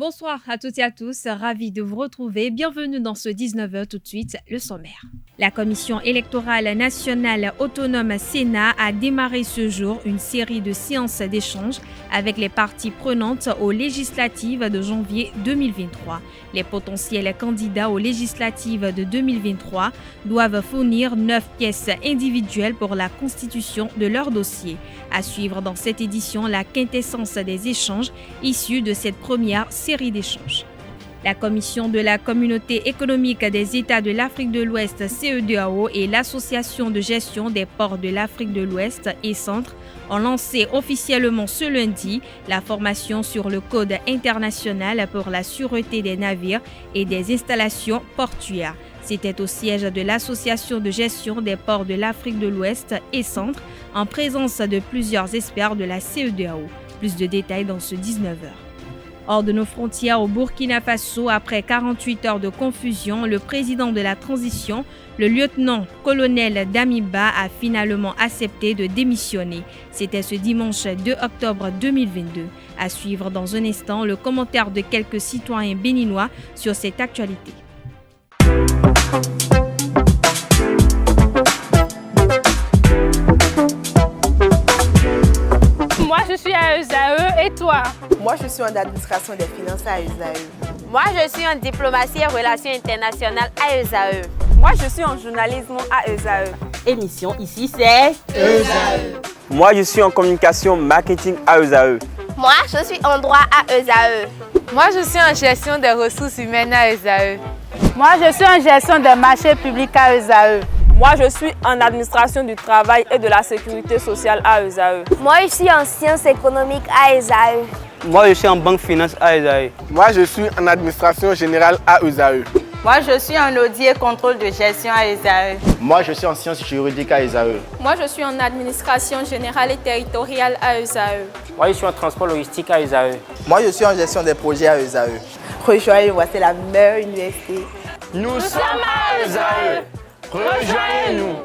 Bonsoir à toutes et à tous, ravi de vous retrouver. Bienvenue dans ce 19h, tout de suite, le sommaire. La Commission électorale nationale autonome Sénat a démarré ce jour une série de séances d'échange avec les parties prenantes aux législatives de janvier 2023. Les potentiels candidats aux législatives de 2023 doivent fournir 9 pièces individuelles pour la constitution de leur dossier. À suivre dans cette édition la quintessence des échanges issus de cette première série d'échanges. La Commission de la Communauté économique des États de l'Afrique de l'Ouest, CEDEAO, et l'Association de gestion des ports de l'Afrique de l'Ouest et Centre ont lancé officiellement ce lundi la formation sur le Code international pour la sûreté des navires et des installations portuaires. C'était au siège de l'Association de gestion des ports de l'Afrique de l'Ouest et Centre, en présence de plusieurs experts de la CEDEAO. Plus de détails dans ce 19h. Hors de nos frontières au Burkina Faso, après 48 heures de confusion, le président de la transition, le lieutenant-colonel Damiba, a finalement accepté de démissionner. C'était ce dimanche 2 octobre 2022. À suivre dans un instant le commentaire de quelques citoyens béninois sur cette actualité. Moi, je suis à ESAE et toi? Moi, je suis en administration des finances à ESAE. Moi, je suis en diplomatie et relations internationales à ESAE. Moi, je suis en journalisme à ESAE. Émission ici, c'est ESAE. Moi, je suis en communication marketing à ESAE. Moi, je suis en droit à ESAE. Moi, je suis en gestion des ressources humaines à ESAE. Moi, je suis en gestion des marchés publics à ESAE. Moi, je suis en administration du travail et de la sécurité sociale à ESAE. Moi, je suis en sciences économiques à ESAE. Moi, je suis en banque finance à ESAE. Moi, je suis en administration générale à ESAE. Moi, je suis en audit et contrôle de gestion à ESAE. Moi, je suis en sciences juridiques à ESAE. Moi, je suis en administration générale et territoriale à ESAE. Moi, je suis en transport logistique à ESAE. Moi, je suis en gestion des projets à ESAE. Rejoignez-moi, c'est la meilleure université. Nous sommes à ESAE. Rejoignez-nous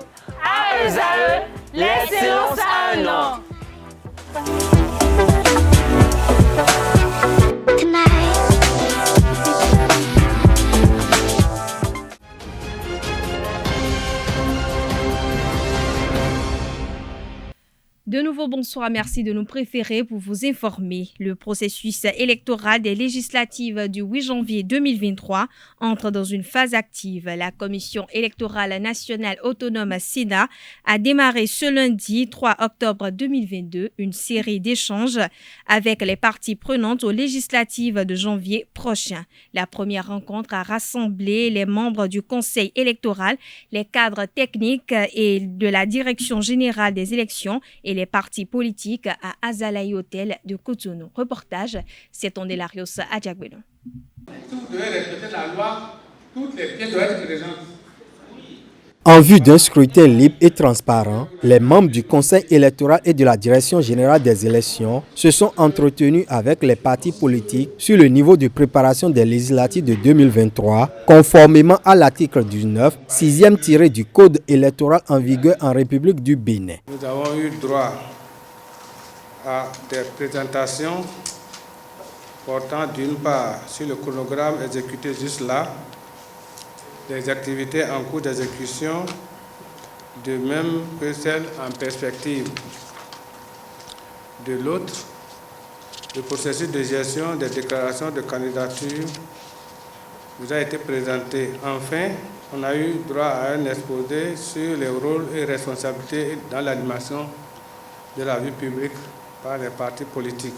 à ESAE, l'excellence à un an. De nouveau, bonsoir, merci de nous préférer pour vous informer. Le processus électoral des législatives du 8 janvier 2023 entre dans une phase active. La Commission électorale nationale autonome Sénat a démarré ce lundi 3 octobre 2022 une série d'échanges avec les parties prenantes aux législatives de janvier prochain. La première rencontre a rassemblé les membres du Conseil électoral, les cadres techniques et de la Direction générale des élections et les partis politiques à Azalaï Hôtel de Cotonou. Reportage, c'est Tondelarios Adjagbeno. Vous devez respecter la loi, toutes les pièces doivent être présentes. En vue d'un scrutin libre et transparent, les membres du Conseil électoral et de la Direction générale des élections se sont entretenus avec les partis politiques sur le niveau de préparation des législatives de 2023, conformément à l'article 19, 6e tiré du Code électoral en vigueur en République du Bénin. Nous avons eu droit à des présentations portant d'une part sur le chronogramme exécuté juste là, des activités en cours d'exécution, de même que celles en perspective. De l'autre, le processus de gestion des déclarations de candidature vous a été présenté. Enfin, on a eu droit à un exposé sur les rôles et responsabilités dans l'animation de la vie publique par les partis politiques.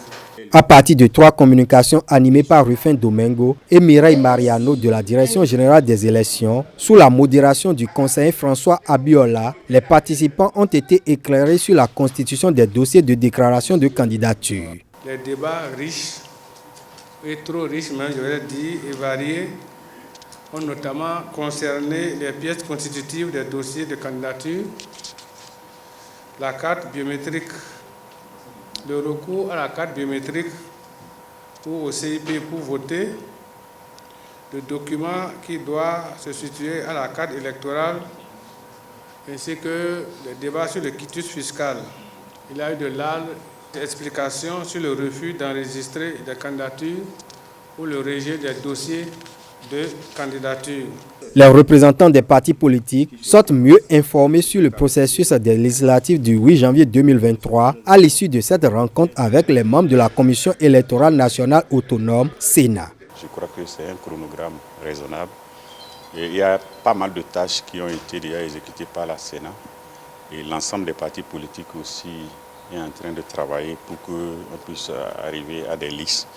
À partir de 3 communications animées par Rufin Domingo et Mireille Mariano de la Direction générale des élections, sous la modération du conseiller François Abiola, les participants ont été éclairés sur la constitution des dossiers de déclaration de candidature. Les débats riches, et trop riches même, je vais dire, et variés, ont notamment concerné les pièces constitutives des dossiers de candidature, la carte biométrique, le recours à la carte biométrique ou au CIP pour voter, le document qui doit se situer à la carte électorale, ainsi que les débats sur le quitus fiscal. Il y a eu de larges explications sur le refus d'enregistrer des candidatures ou le rejet des dossiers de candidature. Les représentants des partis politiques sont mieux informés sur le processus des législatives du 8 janvier 2023 à l'issue de cette rencontre avec les membres de la Commission électorale nationale autonome Sénat. Je crois que c'est un chronogramme raisonnable. Et il y a pas mal de tâches qui ont été déjà exécutées par la Sénat. Et l'ensemble des partis politiques aussi est en train de travailler pour qu'on puisse arriver à des listes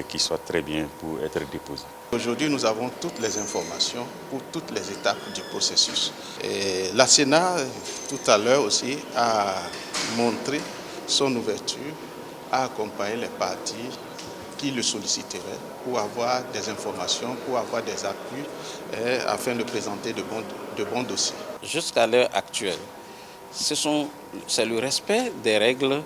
qui soient très bien pour être déposées. Aujourd'hui, nous avons toutes les informations pour toutes les étapes du processus. Et la Sénat, tout à l'heure aussi, a montré son ouverture à accompagner les partis qui le solliciteraient pour avoir des informations, pour avoir des appuis, afin de présenter de bons dossiers. Jusqu'à l'heure actuelle, c'est le respect des règles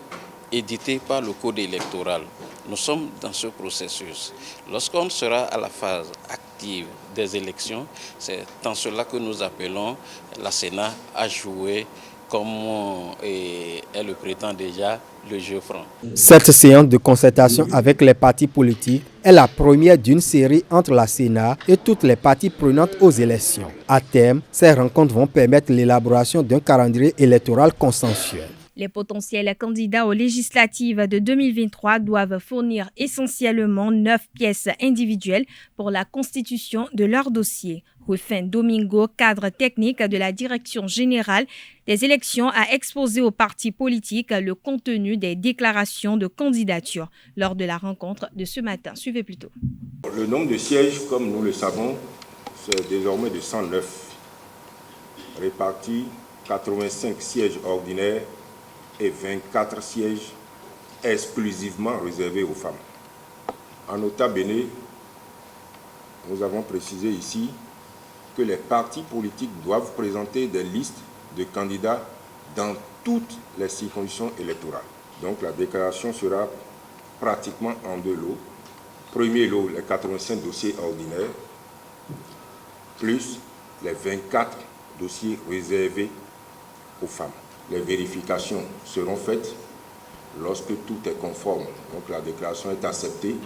éditées par le Code électoral. Nous sommes dans ce processus. Lorsqu'on sera à la phase active des élections, c'est en cela que nous appelons la Sénat à jouer, comme elle le prétend déjà, le jeu franc. Cette séance de concertation avec les partis politiques est la première d'une série entre la Sénat et toutes les parties prenantes aux élections. À terme, ces rencontres vont permettre l'élaboration d'un calendrier électoral consensuel. Les potentiels candidats aux législatives de 2023 doivent fournir essentiellement 9 pièces individuelles pour la constitution de leur dossier. Rufin Domingo, cadre technique de la Direction générale des élections, a exposé aux partis politiques le contenu des déclarations de candidature lors de la rencontre de ce matin. Suivez plutôt. Le nombre de sièges, comme nous le savons, c'est désormais de 109, répartis 85 sièges ordinaires et 24 sièges exclusivement réservés aux femmes. En nota bene, nous avons précisé ici que les partis politiques doivent présenter des listes de candidats dans toutes les circonscriptions électorales. Donc la déclaration sera pratiquement en deux lots. Premier lot, les 85 dossiers ordinaires, plus les 24 dossiers réservés aux femmes. Les vérifications seront faites lorsque tout est conforme. Donc la déclaration est acceptée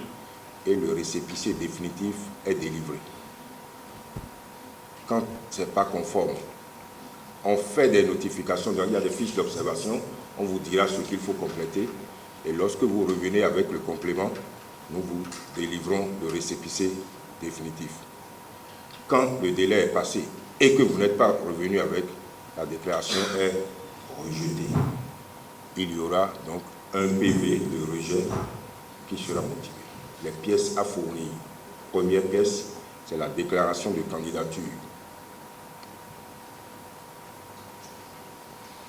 et le récépissé définitif est délivré. Quand ce n'est pas conforme, on fait des notifications, il y a des fiches d'observation, on vous dira ce qu'il faut compléter. Et lorsque vous revenez avec le complément, nous vous délivrons le récépissé définitif. Quand le délai est passé et que vous n'êtes pas revenu avec, la déclaration est rejetée. Il y aura donc un PV de rejet qui sera motivé. Les pièces à fournir. Première pièce, c'est la déclaration de candidature.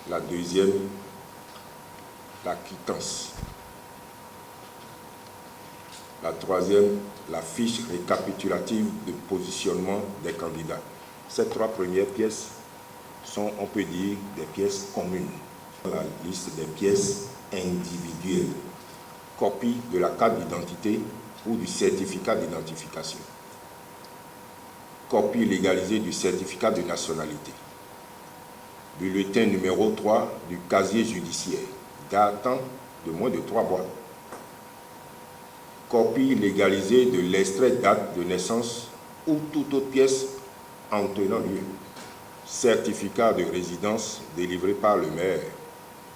La deuxième, la quittance. La troisième, la fiche récapitulative de positionnement des candidats. Ces trois premières pièces sont, on peut dire, des pièces communes. La liste des pièces individuelles. Copie de la carte d'identité ou du certificat d'identification. Copie légalisée du certificat de nationalité. Bulletin numéro 3 du casier judiciaire, datant de moins de 3 mois. Copie légalisée de l'extrait date de naissance ou toute autre pièce en tenant lieu. Certificat de résidence délivré par le maire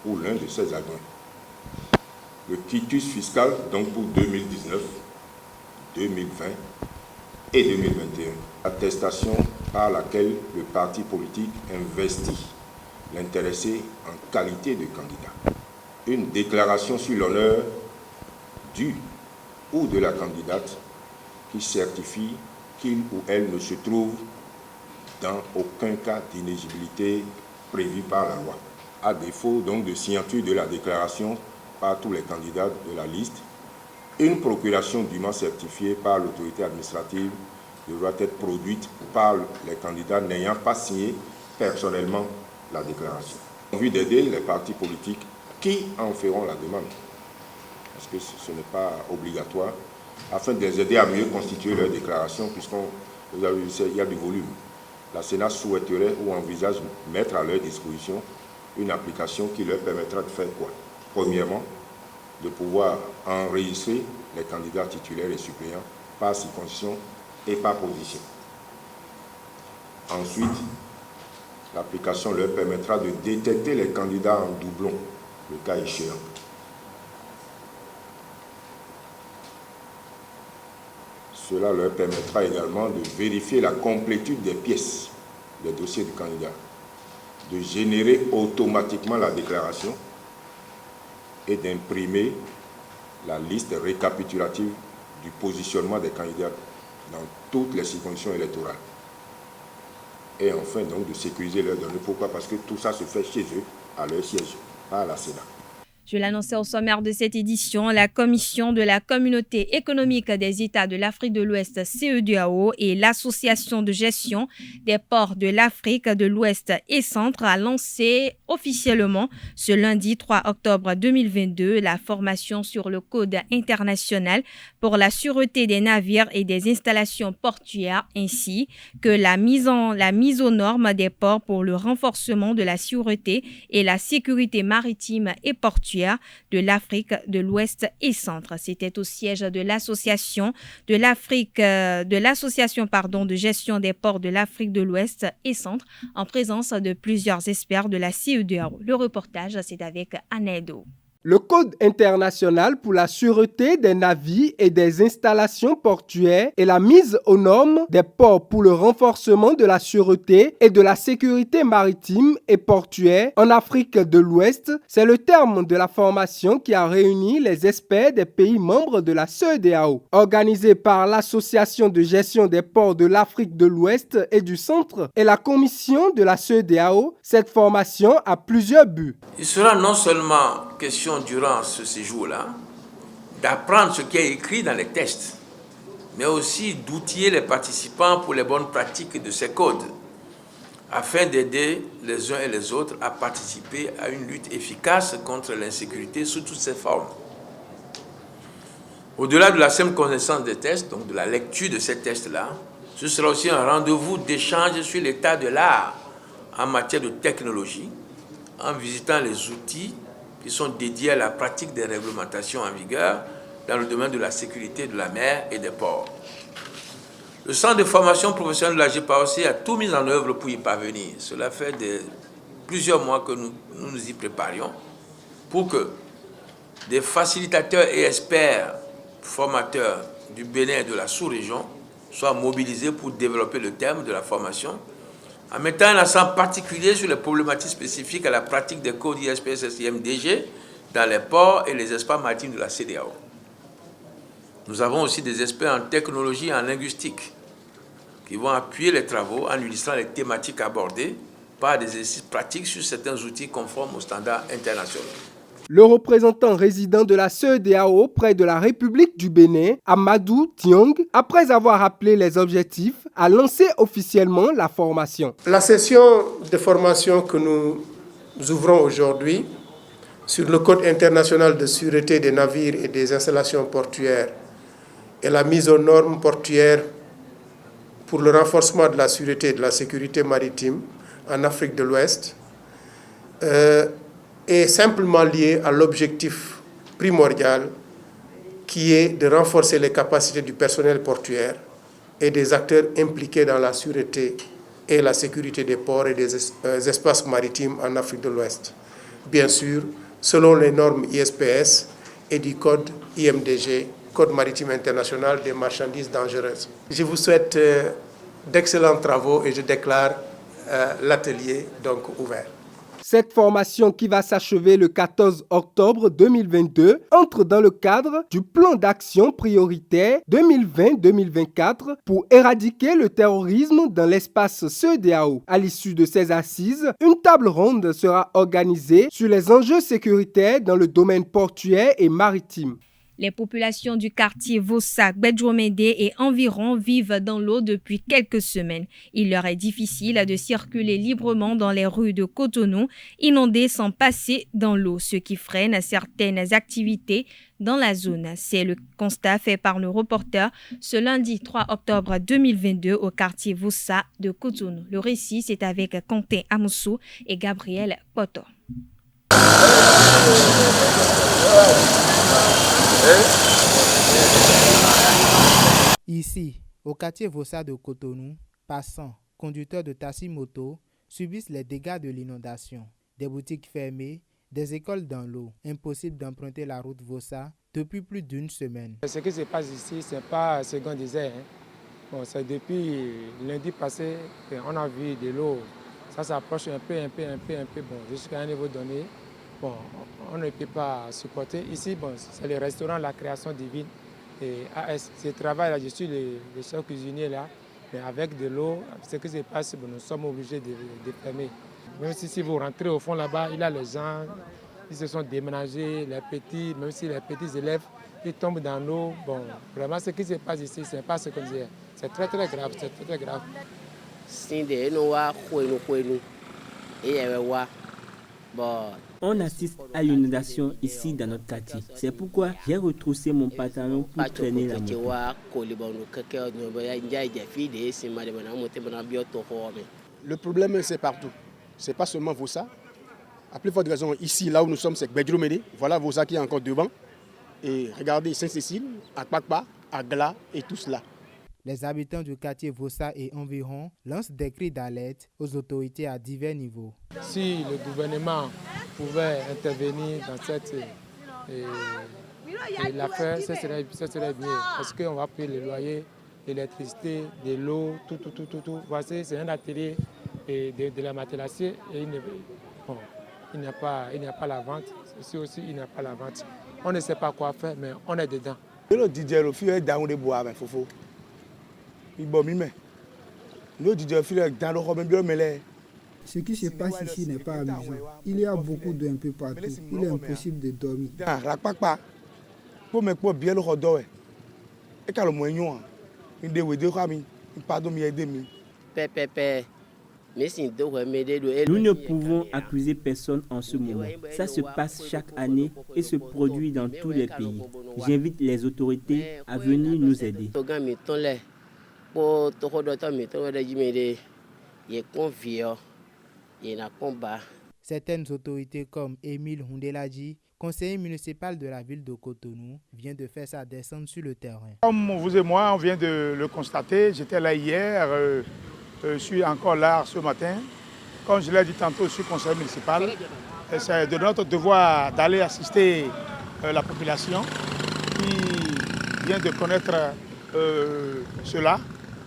ou l'un de ses adjoints. Le quitus fiscal, donc pour 2019, 2020 et 2021. Attestation par laquelle le parti politique investit l'intéressé en qualité de candidat. Une déclaration sur l'honneur du ou de la candidate qui certifie qu'il ou elle ne se trouve dans aucun cas d'inéligibilité prévu par la loi. À défaut donc de signature de la déclaration par tous les candidats de la liste, une procuration dûment certifiée par l'autorité administrative devra être produite par les candidats n'ayant pas signé personnellement la déclaration. En vue d'aider les partis politiques qui en feront la demande, parce que ce n'est pas obligatoire, afin de les aider à mieux constituer leur déclaration, puisqu'il y a du volume. La Sénat souhaiterait ou envisage mettre à leur disposition une application qui leur permettra de faire quoi? Premièrement, de pouvoir enregistrer les candidats titulaires et suppléants par circonscription et par position. Ensuite, l'application leur permettra de détecter les candidats en doublon, le cas échéant. Cela leur permettra également de vérifier la complétude des pièces, des dossiers du candidat, de générer automatiquement la déclaration et d'imprimer la liste récapitulative du positionnement des candidats dans toutes les circonscriptions électorales. Et enfin, donc, de sécuriser leurs données. Pourquoi? Parce que tout ça se fait chez eux, à leur siège, pas à la Sénat. Je l'annonçais au sommaire de cette édition, la Commission de la Communauté économique des États de l'Afrique de l'Ouest, CEDEAO, et l'Association de gestion des ports de l'Afrique de l'Ouest et Centre a lancé officiellement ce lundi 3 octobre 2022 la formation sur le Code international pour la sûreté des navires et des installations portuaires, ainsi que la mise aux normes des ports pour le renforcement de la sûreté et la sécurité maritime et portuaire de l'Afrique de l'Ouest et Centre. C'était au siège de l'association de gestion des ports de l'Afrique de l'Ouest et Centre en présence de plusieurs experts de la CEDEAO. Le reportage, c'est avec Anedo. Le Code international pour la sûreté des navires et des installations portuaires et la mise aux normes des ports pour le renforcement de la sûreté et de la sécurité maritime et portuaire en Afrique de l'Ouest, c'est le terme de la formation qui a réuni les experts des pays membres de la CEDEAO. Organisée par l'Association de gestion des ports de l'Afrique de l'Ouest et du Centre et la Commission de la CEDEAO, cette formation a plusieurs buts. Il sera non seulement question durant ce séjour-là d'apprendre ce qui est écrit dans les textes, mais aussi d'outiller les participants pour les bonnes pratiques de ces codes, afin d'aider les uns et les autres à participer à une lutte efficace contre l'insécurité sous toutes ses formes. Au-delà de la simple connaissance des textes, donc de la lecture de ces textes-là, ce sera aussi un rendez-vous d'échange sur l'état de l'art en matière de technologie, en visitant les outils qui sont dédiés à la pratique des réglementations en vigueur dans le domaine de la sécurité de la mer et des ports. Le centre de formation professionnelle de la GPAOC a tout mis en œuvre pour y parvenir. Cela fait plusieurs mois que nous nous y préparions pour que des facilitateurs et experts formateurs du Bénin et de la sous-région soient mobilisés pour développer le thème de la formation, en mettant un accent particulier sur les problématiques spécifiques à la pratique des codes ISPS et IMDG dans les ports et les espaces maritimes de la CEDEAO. Nous avons aussi des experts en technologie et en linguistique qui vont appuyer les travaux en illustrant les thématiques abordées par des exercices pratiques sur certains outils conformes aux standards internationaux. Le représentant résident de la CEDEAO près de la République du Bénin, Amadou Tiong, après avoir rappelé les objectifs, a lancé officiellement la formation. La session de formation que nous ouvrons aujourd'hui sur le Code international de sûreté des navires et des installations portuaires et la mise aux normes portuaires pour le renforcement de la sûreté et de la sécurité maritime en Afrique de l'Ouest est simplement lié à l'objectif primordial qui est de renforcer les capacités du personnel portuaire et des acteurs impliqués dans la sûreté et la sécurité des ports et des espaces maritimes en Afrique de l'Ouest. Bien sûr, selon les normes ISPS et du code IMDG, Code maritime international des marchandises dangereuses. Je vous souhaite d'excellents travaux et je déclare l'atelier donc ouvert. Cette formation qui va s'achever le 14 octobre 2022 entre dans le cadre du plan d'action prioritaire 2020-2024 pour éradiquer le terrorisme dans l'espace CEDEAO. À l'issue de ces assises, une table ronde sera organisée sur les enjeux sécuritaires dans le domaine portuaire et maritime. Les populations du quartier Vossak, Bedjomede et environ vivent dans l'eau depuis quelques semaines. Il leur est difficile de circuler librement dans les rues de Cotonou, inondées sans passer dans l'eau, ce qui freine certaines activités dans la zone. C'est le constat fait par le reporter ce lundi 3 octobre 2022 au quartier Vossak de Cotonou. Le récit, c'est avec Quentin Amoussou et Gabriel Poto. Ici, au quartier Vossa de Cotonou, passants, conducteurs de taxi-moto subissent les dégâts de l'inondation. Des boutiques fermées, des écoles dans l'eau. Impossible d'emprunter la route Vossa depuis plus d'une semaine. Ce qui se passe ici, ce n'est pas ce qu'on disait. Bon, c'est depuis lundi passé qu'on a vu de l'eau. Ça s'approche un peu, bon, jusqu'à un niveau donné. Bon, on ne peut pas supporter. Ici, bon, c'est le restaurant La Création Divine et AS. Je travaille là, je suis le chef cuisinier là. Mais avec de l'eau, ce qui se passe, bon, nous sommes obligés de fermer. Même si vous rentrez au fond là-bas, il y a les gens, ils se sont déménagés, les petits, même si les petits élèves, ils tombent dans l'eau. Bon, vraiment, ce qui se passe ici, ce n'est pas ce qu'on disait. C'est très grave, c'est très grave. On assiste à l'inondation ici dans notre quartier. C'est pourquoi j'ai retroussé mon pantalon pour traîner la moto. Le problème, c'est partout. Ce n'est pas seulement Vossa. À plus forte raison, ici, là où nous sommes, c'est Bédromédé. Voilà Vossa qui est encore devant. Et regardez Saint-Cécile, Akpakpa, Agla et tout cela. Les habitants du quartier Vossa et environ lancent des cris d'alerte aux autorités à divers niveaux. Si le gouvernement pouvait intervenir dans cette l'affaire, ce serait bien. Parce qu'on va payer le loyer, l'électricité, de l'eau, tout. Voici, c'est un atelier de la matelassier et il n'y a pas la vente. Ici aussi, il n'y a pas la vente. On ne sait pas quoi faire, mais on est dedans. Ce qui se passe ici n'est pas amusant. Il y a beaucoup d'eau un peu partout. Il est impossible de dormir. Nous ne pouvons accuser personne en ce moment. Ça se passe chaque année et se produit dans tous les pays. J'invite les autorités à venir nous aider. Certaines autorités comme Émile Hundeladji, conseiller municipal de la ville de Cotonou, vient de faire sa descente sur le terrain. Comme vous et moi, on vient de le constater, j'étais là hier, je suis encore là ce matin. Comme je l'ai dit tantôt, je suis conseiller municipal. C'est de notre devoir d'aller assister la population qui vient de connaître cela.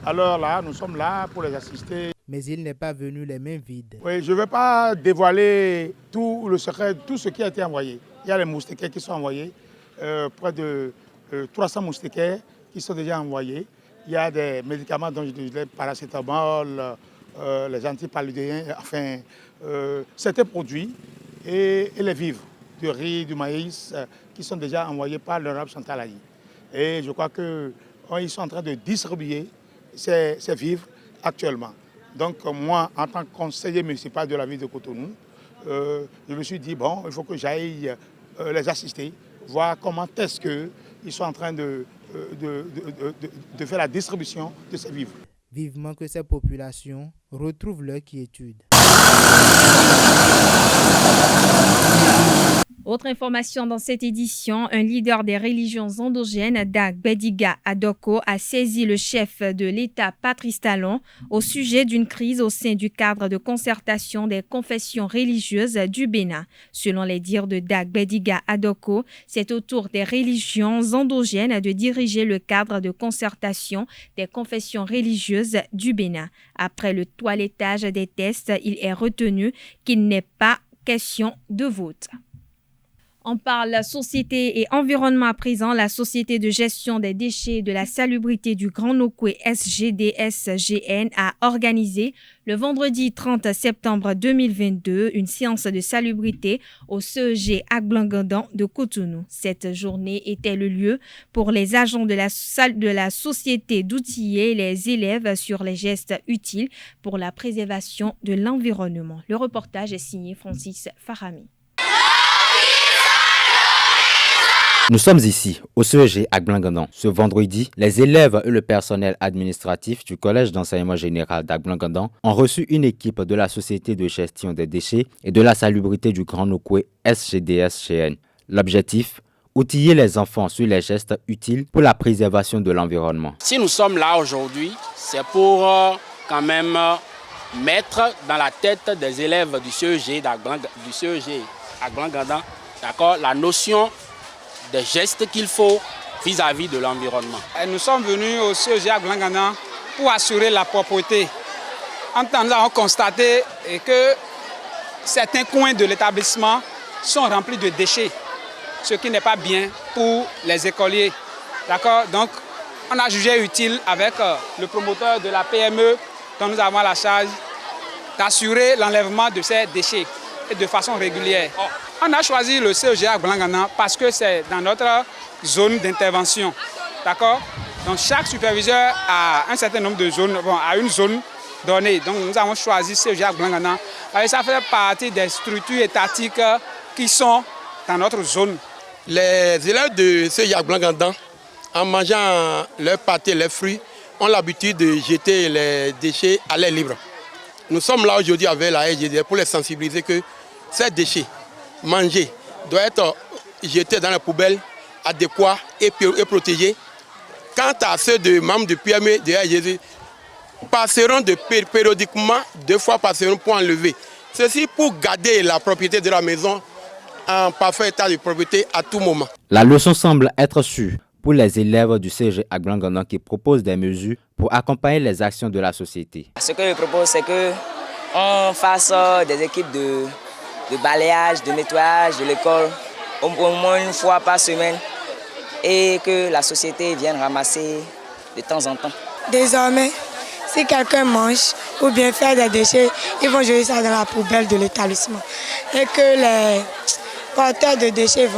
Alors là, nous sommes là pour les assister. Mais il n'est pas venu les mains vides. Oui, je ne vais pas dévoiler tout le secret, tout ce qui a été envoyé. Il y a les moustiquaires qui sont envoyés, près de 300 moustiquaires qui sont déjà envoyés. Il y a des médicaments dont je disais, paracétamol, les antipaludéens, enfin, certains produits et les vivres, du riz, du maïs, qui sont déjà envoyés par l'Europe centrale. Et je crois qu'ils sont en train de distribuer ces vivres actuellement. Donc moi, en tant que conseiller municipal de la ville de Cotonou, je me suis dit, bon, il faut que j'aille les assister, voir comment est-ce qu'ils sont en train de faire la distribution de ces vivres. Vivement que ces populations retrouvent leur quiétude. Autre information dans cette édition, un leader des religions endogènes, Dag Bediga Adoko, a saisi le chef de l'État Patrice Talon au sujet d'une crise au sein du cadre de concertation des confessions religieuses du Bénin. Selon les dires de Dag Bediga Adoko, c'est au tour des religions endogènes de diriger le cadre de concertation des confessions religieuses du Bénin. Après le toilettage des tests, il est retenu qu'il n'est pas question de vote. On parle société et environnement à présent. La Société de gestion des déchets et de la salubrité du Grand Nokoué SGDSGN a organisé le vendredi 30 septembre 2022 une séance de salubrité au CEG Agblangandan de Cotonou. Cette journée était le lieu pour les agents de la société d'outiller les élèves sur les gestes utiles pour la préservation de l'environnement. Le reportage est signé Francis Farami. Nous sommes ici, au CEG Agblangandan. Ce vendredi, les élèves et le personnel administratif du Collège d'enseignement général d'Agblangandan ont reçu une équipe de la Société de gestion des déchets et de la salubrité du Grand Nokoué SGDSGN. L'objectif, outiller les enfants sur les gestes utiles pour la préservation de l'environnement. Si nous sommes là aujourd'hui, c'est pour quand même mettre dans la tête des élèves du CEG à Glangandan, d'accord, la notion des gestes qu'il faut vis-à-vis de l'environnement. Nous sommes venus au CEG à Glangandan pour assurer la propreté. En temps, nous avons constaté que certains coins de l'établissement sont remplis de déchets, ce qui n'est pas bien pour les écoliers. D'accord? Donc, on a jugé utile avec le promoteur de la PME dont nous avons la charge d'assurer l'enlèvement de ces déchets et de façon régulière. On a choisi le CEG à Glangandan parce que c'est dans notre zone d'intervention. D'accord? Donc chaque superviseur a un certain nombre de zones, a une zone donnée. Donc nous avons choisi CEG à Glangandan. Et ça fait partie des structures étatiques qui sont dans notre zone. Les élèves de CEG à Glangandan, en mangeant leurs pâtés, leurs fruits, ont l'habitude de jeter les déchets à l'air libre. Nous sommes là aujourd'hui avec la SGDR pour les sensibiliser que ces déchets mangés doivent être jetés dans les poubelles adéquats et protégés. Quant à ceux de membres du PME de la SGDR, passeront périodiquement, 2 fois passeront pour enlever. Ceci pour garder la propriété de la maison en parfait état de propriété à tout moment. La leçon semble être sûre pour les élèves du CEG à Glangandan qui proposent des mesures pour accompagner les actions de la société. Ce que je propose, c'est qu'on fasse des équipes de balayage, de nettoyage de l'école au moins 1 fois par semaine et que la société vienne ramasser de temps en temps. Désormais, si quelqu'un mange ou bien fait des déchets, ils vont jeter ça dans la poubelle de l'établissement et que les porteurs de déchets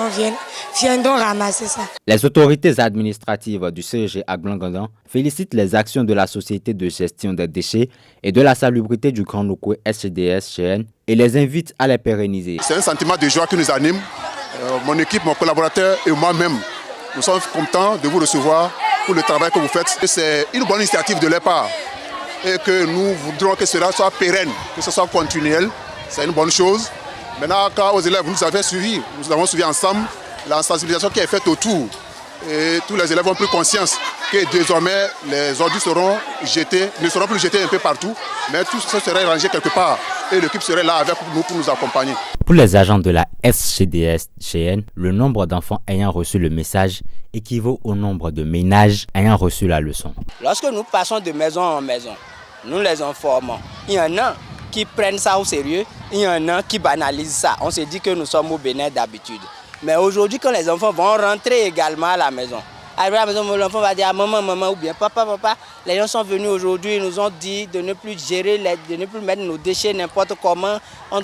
viendront ramasser ça. Les autorités administratives du CEG à Glangandan félicitent les actions de la Société de gestion des déchets et de la salubrité du Grand Nokoué SCDS-GN et les invitent à les pérenniser. C'est un sentiment de joie qui nous anime. Mon équipe, mon collaborateur et moi-même, nous sommes contents de vous recevoir pour le travail que vous faites. C'est une bonne initiative de leur part et que nous voudrons que cela soit pérenne, que ce soit continuel. C'est une bonne chose. Maintenant, quand aux élèves, nous avons suivi ensemble la sensibilisation qui est faite autour. Et tous les élèves ont pris conscience que désormais les ordures ne seront plus jetés un peu partout, mais tout ça serait rangé quelque part et l'équipe serait là avec nous pour nous accompagner. Pour les agents de la SCDS-GN, le nombre d'enfants ayant reçu le message équivaut au nombre de ménages ayant reçu la leçon. Lorsque nous passons de maison en maison, nous les informons. Il y en a qui prennent ça au sérieux, il y en a qui banalisent ça. On se dit que nous sommes au Bénin d'habitude. Mais aujourd'hui, quand les enfants vont rentrer également à la maison, arriver à la maison, l'enfant va dire maman, maman ou bien papa, papa. Les gens sont venus aujourd'hui, ils nous ont dit de ne plus gérer, de ne plus mettre nos déchets n'importe comment.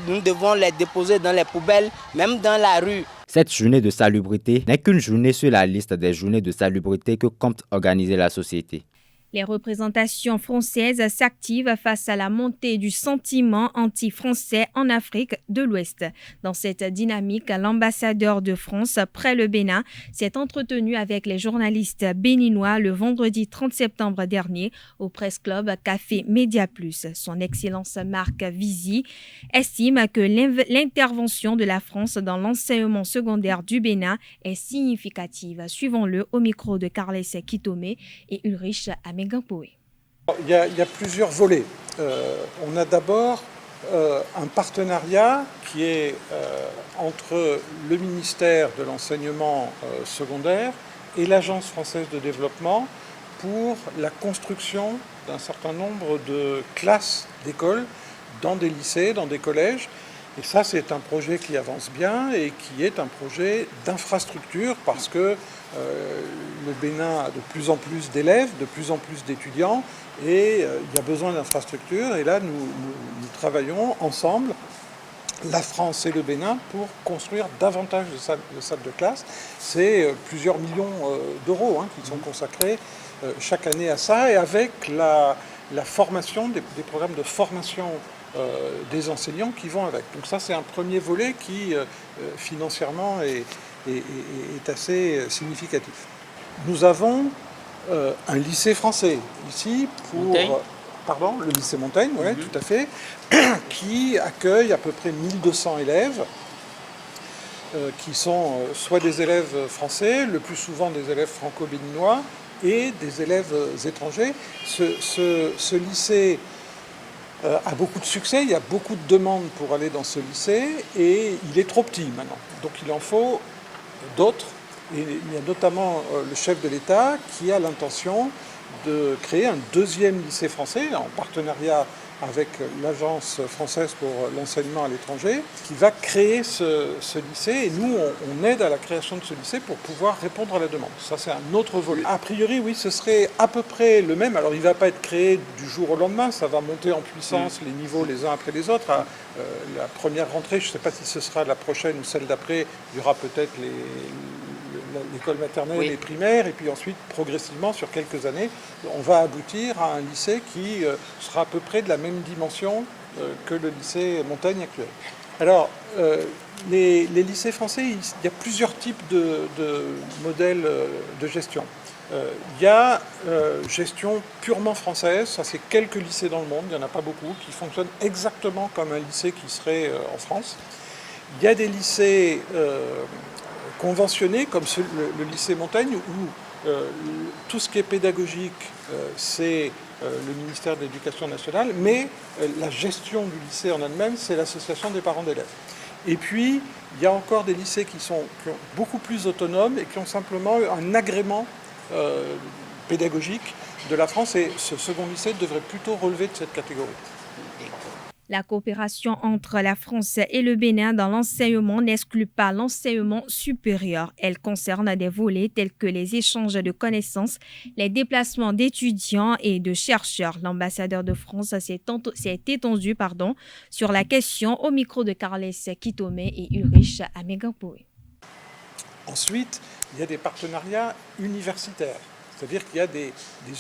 Nous devons les déposer dans les poubelles, même dans la rue. Cette journée de salubrité n'est qu'une journée sur la liste des journées de salubrité que compte organiser la société. Les représentations françaises s'activent face à la montée du sentiment anti-français en Afrique de l'Ouest. Dans cette dynamique, l'ambassadeur de France près le Bénin s'est entretenu avec les journalistes béninois le vendredi 30 septembre dernier au Press Club Café Média Plus. Son Excellence Marc Vizy estime que l'intervention de la France dans l'enseignement secondaire du Bénin est significative. Suivons-le au micro de Carles Kitome et Ulrich Amé. Il y a plusieurs volets. On a d'abord un partenariat qui est entre le ministère de l'enseignement secondaire et l'Agence française de développement pour la construction d'un certain nombre de classes d'écoles dans des lycées, dans des collèges. Et ça, c'est un projet qui avance bien et qui est un projet d'infrastructure parce que le Bénin a de plus en plus d'élèves, de plus en plus d'étudiants et il y a besoin d'infrastructures. Et là, nous travaillons ensemble, la France et le Bénin, pour construire davantage de salles de classe. C'est plusieurs millions d'euros qui sont consacrés chaque année à ça et avec la formation, des programmes de formation des enseignants qui vont avec. Donc ça, c'est un premier volet qui, financièrement, est assez significatif. Nous avons un lycée français ici pour... Pardon, le lycée Montaigne, oui, tout à fait, qui accueille à peu près 1200 élèves. qui sont soit des élèves français, le plus souvent des élèves franco-béninois, et des élèves étrangers. Ce lycée a beaucoup de succès, il y a beaucoup de demandes pour aller dans ce lycée, et il est trop petit maintenant. Donc il en faut d'autres. Et il y a notamment le chef de l'État qui a l'intention de créer un deuxième lycée français en partenariat avec l'Agence française pour l'enseignement à l'étranger, qui va créer ce lycée. Et nous, on aide à la création de ce lycée pour pouvoir répondre à la demande. Ça, c'est un autre volet. A priori, oui, ce serait à peu près le même. Alors, il ne va pas être créé du jour au lendemain. Ça va monter en puissance, les niveaux les uns après les autres. La première rentrée, je ne sais pas si ce sera la prochaine ou celle d'après, il y aura peut-être l'école maternelle et primaire, et puis ensuite, progressivement, sur quelques années, on va aboutir à un lycée qui sera à peu près de la même dimension que le lycée Montaigne actuel. Alors, les lycées français, il y a plusieurs types de modèles de gestion. Il y a gestion purement française, ça c'est quelques lycées dans le monde, il n'y en a pas beaucoup, qui fonctionnent exactement comme un lycée qui serait en France. Il y a des lycées conventionnés, comme le lycée Montaigne, où tout ce qui est pédagogique, c'est le ministère de l'Éducation nationale, mais la gestion du lycée en elle-même, c'est l'association des parents d'élèves. Et puis, il y a encore des lycées qui sont beaucoup plus autonomes et qui ont simplement un agrément pédagogique de la France, et ce second lycée devrait plutôt relever de cette catégorie. La coopération entre la France et le Bénin dans l'enseignement n'exclut pas l'enseignement supérieur. Elle concerne des volets tels que les échanges de connaissances, les déplacements d'étudiants et de chercheurs. L'ambassadeur de France s'est étendu sur la question au micro de Carles Kitome et Ulrich Amegapoe. Ensuite, il y a des partenariats universitaires. C'est-à-dire qu'il y a des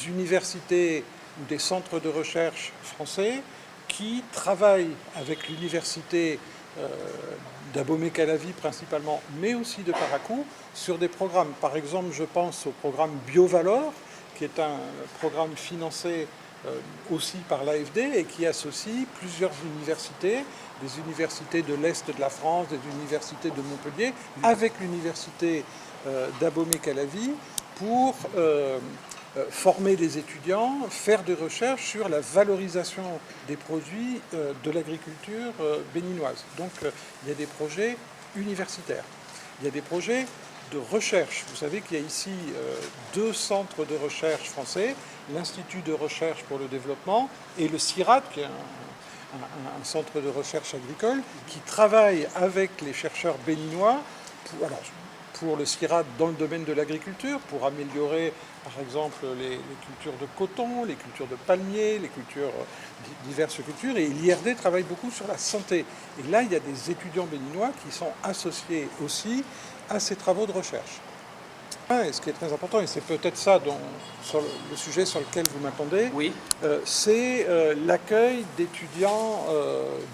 universités ou des centres de recherche français qui travaillent avec l'université d'Abomey-Calavi principalement, mais aussi de Parakou, sur des programmes. Par exemple, je pense au programme BioValor, qui est un programme financé aussi par l'AFD et qui associe plusieurs universités, des universités de l'Est de la France, des universités de Montpellier, avec l'université d'Abomey-Calavi pour former des étudiants, faire des recherches sur la valorisation des produits de l'agriculture béninoise. Donc il y a des projets universitaires, il y a des projets de recherche. Vous savez qu'il y a ici deux centres de recherche français, l'Institut de recherche pour le développement et le CIRAD, qui est un centre de recherche agricole, qui travaille avec les chercheurs béninois pour le CIRAD dans le domaine de l'agriculture, pour améliorer par exemple les cultures de coton, les cultures de palmiers, diverses cultures, et l'IRD travaille beaucoup sur la santé. Et là, il y a des étudiants béninois qui sont associés aussi à ces travaux de recherche. Et ce qui est très important, et c'est peut-être ça sur le sujet sur lequel vous m'attendez, c'est l'accueil d'étudiants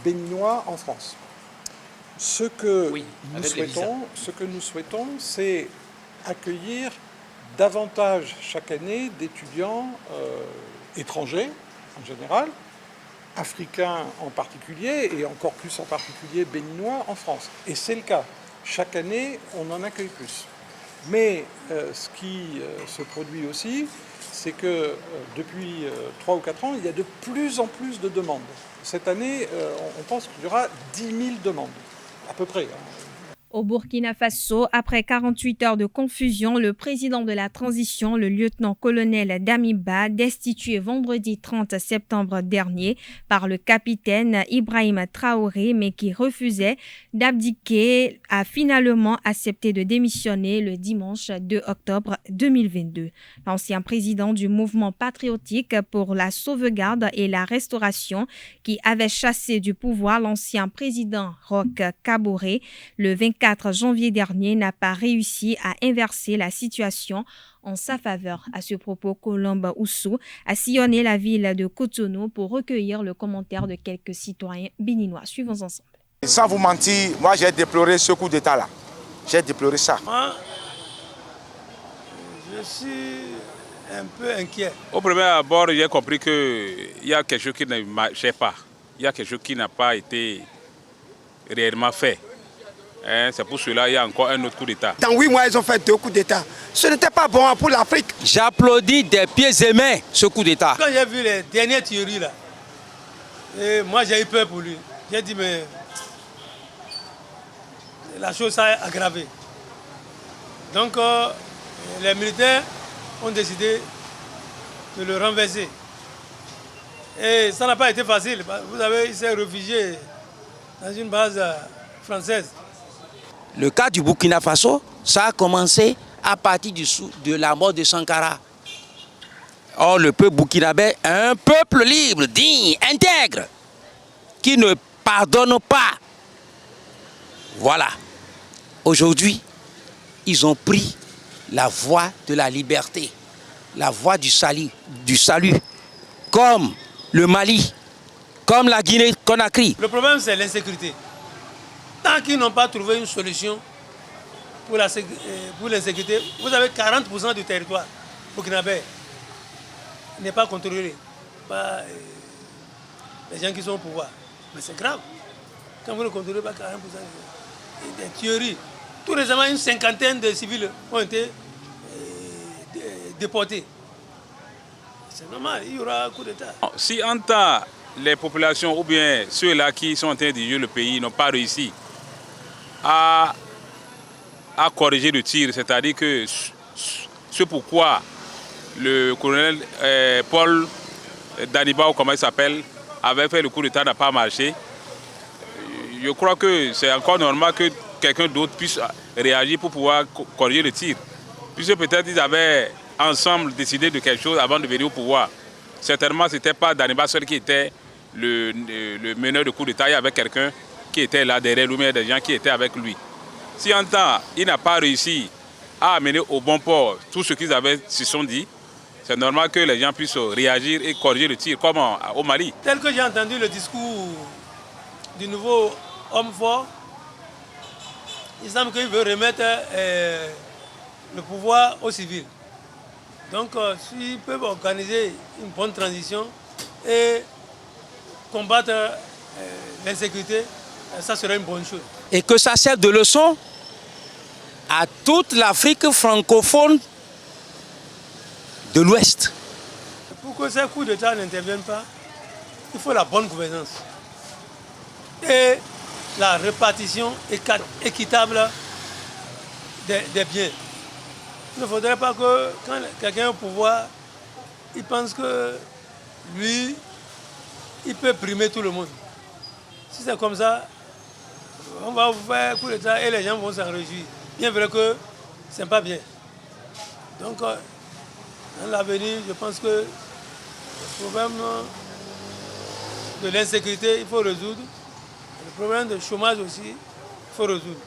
béninois en France. Ce que nous souhaitons, c'est accueillir davantage chaque année d'étudiants étrangers en général, africains en particulier, et encore plus en particulier béninois en France. Et c'est le cas. Chaque année, on en accueille plus. Mais ce qui se produit aussi, c'est que depuis 3 ou 4 ans, il y a de plus en plus de demandes. Cette année, on pense qu'il y aura 10 000 demandes, à peu près. Au Burkina Faso, après 48 heures de confusion, le président de la transition, le lieutenant-colonel Damiba, destitué vendredi 30 septembre dernier par le capitaine Ibrahim Traoré, mais qui refusait d'abdiquer, a finalement accepté de démissionner le dimanche 2 octobre 2022. L'ancien président du mouvement patriotique pour la sauvegarde et la restauration, qui avait chassé du pouvoir l'ancien président Roch Kaboré le 24 janvier dernier, n'a pas réussi à inverser la situation en sa faveur. À ce propos, Colombe Oussou a sillonné la ville de Cotonou pour recueillir le commentaire de quelques citoyens béninois. Suivons ensemble. Sans vous mentir, moi j'ai déploré ce coup d'État-là. J'ai déploré ça. Moi, je suis un peu inquiet. Au premier abord, j'ai compris qu'il y a quelque chose qui ne marchait pas. Il y a quelque chose qui n'a pas été réellement fait. C'est pour cela qu'il y a encore un autre coup d'État. Dans 8 mois, ils ont fait 2 coups d'État. Ce n'était pas bon pour l'Afrique. J'applaudis des pieds et mains ce coup d'État. Quand j'ai vu les dernières tueries là, et moi j'ai eu peur pour lui. J'ai dit mais la chose s'est aggravée. Donc les militaires ont décidé de le renverser. Et ça n'a pas été facile. Vous savez, il s'est réfugié dans une base française. Le cas du Burkina Faso, ça a commencé à partir de la mort de Sankara. Or, le peuple burkinabé est un peuple libre, digne, intègre, qui ne pardonne pas. Voilà. Aujourd'hui, ils ont pris la voie de la liberté, la voie du salut, comme le Mali, comme la Guinée-Conakry. Le problème, c'est l'insécurité. Tant qu'ils n'ont pas trouvé une solution pour l'insécurité, vous avez 40% du territoire burkinabé n'est pas contrôlé par les gens qui sont au pouvoir. Mais c'est grave. Quand vous ne contrôlez pas 40% des tueries, tout récemment, une cinquantaine de civils ont été déportés. C'est normal, il y aura un coup d'État. Si en temps, les populations ou bien ceux-là qui sont en train de diriger le pays n'ont pas réussi à corriger le tir, c'est-à-dire que c'est pourquoi le colonel Paul Daniba, ou comment il s'appelle, avait fait le coup d'État, n'a pas marché. Je crois que c'est encore normal que quelqu'un d'autre puisse réagir pour pouvoir corriger le tir. Puisque peut-être ils avaient ensemble décidé de quelque chose avant de venir au pouvoir. Certainement, ce n'était pas Daniba seul qui était le meneur de coup d'État. Il y avait quelqu'un qui était là derrière lui, mais des gens qui étaient avec lui. Si en temps, il n'a pas réussi à amener au bon port tout ce qu'ils se sont dit, c'est normal que les gens puissent réagir et corriger le tir, comme au Mali. Tel que j'ai entendu le discours du nouveau homme fort, il semble qu'il veut remettre le pouvoir aux civils. Donc, s'ils peuvent organiser une bonne transition et combattre l'insécurité, ça serait une bonne chose. Et que ça serve de leçon à toute l'Afrique francophone de l'Ouest. Pour que ces coups d'État n'interviennent pas, il faut la bonne gouvernance et la répartition équitable des biens. Il ne faudrait pas que quand quelqu'un est au pouvoir, il pense que lui, il peut primer tout le monde. Si c'est comme ça, on va vous faire un coup d'État et les gens vont s'en réjouir. Bien vrai que ce n'est pas bien. Donc, dans l'avenir, je pense que le problème de l'insécurité, il faut résoudre. Le problème de chômage aussi, il faut résoudre.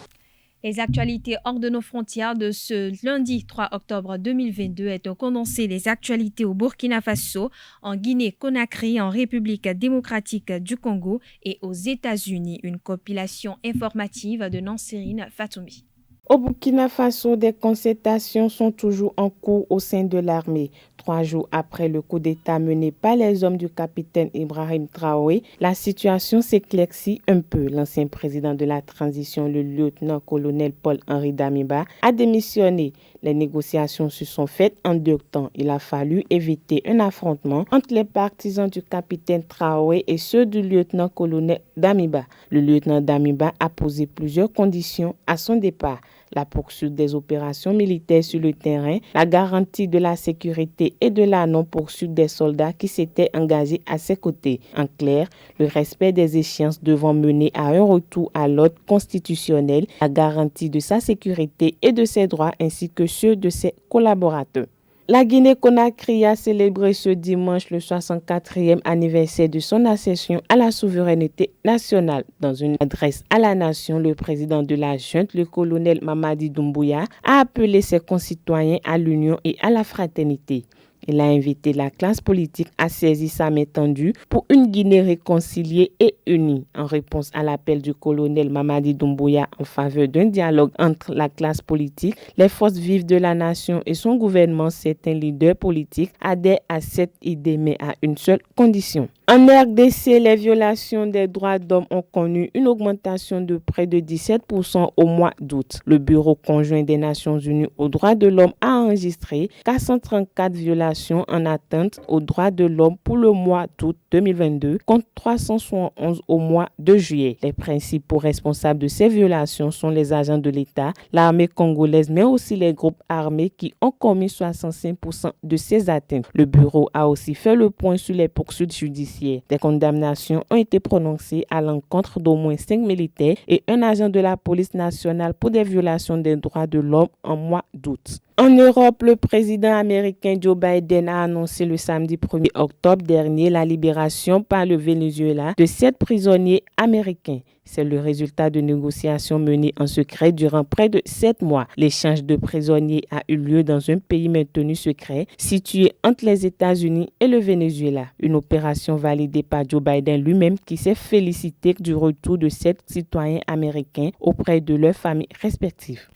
Les actualités hors de nos frontières de ce lundi 3 octobre 2022 est un condensé des actualités au Burkina Faso, en Guinée-Conakry, en République démocratique du Congo et aux États-Unis. Une compilation informative de Nansérine Fatoumi. Au Burkina Faso, des concertations sont toujours en cours au sein de l'armée. 3 jours après le coup d'État mené par les hommes du capitaine Ibrahim Traoré, la situation s'éclaircit un peu. L'ancien président de la transition, le lieutenant-colonel Paul-Henri Damiba, a démissionné. Les négociations se sont faites en 2 temps. Il a fallu éviter un affrontement entre les partisans du capitaine Traoré et ceux du lieutenant-colonel Damiba. Le lieutenant Damiba a posé plusieurs conditions à son départ. La poursuite des opérations militaires sur le terrain, la garantie de la sécurité et de la non-poursuite des soldats qui s'étaient engagés à ses côtés. En clair, le respect des échéances devant mener à un retour à l'ordre constitutionnel, la garantie de sa sécurité et de ses droits ainsi que ceux de ses collaborateurs. La Guinée-Conakry a célébré ce dimanche le 64e anniversaire de son accession à la souveraineté nationale. Dans une adresse à la nation, le président de la junte, le colonel Mamadi Doumbouya, a appelé ses concitoyens à l'union et à la fraternité. Il a invité la classe politique à saisir sa main tendue pour une Guinée réconciliée et unie, en réponse à l'appel du colonel Mamadi Doumbouya en faveur d'un dialogue entre la classe politique, les forces vives de la nation et son gouvernement. Certains leaders politiques adhèrent à cette idée, mais à une seule condition. En RDC, les violations des droits d'homme ont connu une augmentation de près de 17% au mois d'août. Le Bureau conjoint des Nations Unies aux droits de l'homme a enregistré 434 violations en atteinte aux droits de l'homme pour le mois d'août 2022 contre 371 au mois de juillet. Les principaux responsables de ces violations sont les agents de l'État, l'armée congolaise, mais aussi les groupes armés qui ont commis 65% de ces atteintes. Le Bureau a aussi fait le point sur les poursuites judiciaires. Des condamnations ont été prononcées à l'encontre d'au moins 5 militaires et un agent de la police nationale pour des violations des droits de l'homme en mois d'août. En Europe, le président américain Joe Biden a annoncé le samedi 1er octobre dernier la libération par le Venezuela de 7 prisonniers américains. C'est le résultat de négociations menées en secret durant près de 7 mois. L'échange de prisonniers a eu lieu dans un pays maintenu secret situé entre les États-Unis et le Venezuela. Une opération validée par Joe Biden lui-même qui s'est félicité du retour de 7 citoyens américains auprès de leurs familles respectives.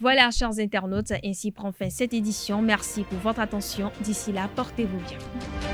Voilà, chers internautes, ainsi prend fin cette édition. Merci pour votre attention. D'ici là, portez-vous bien.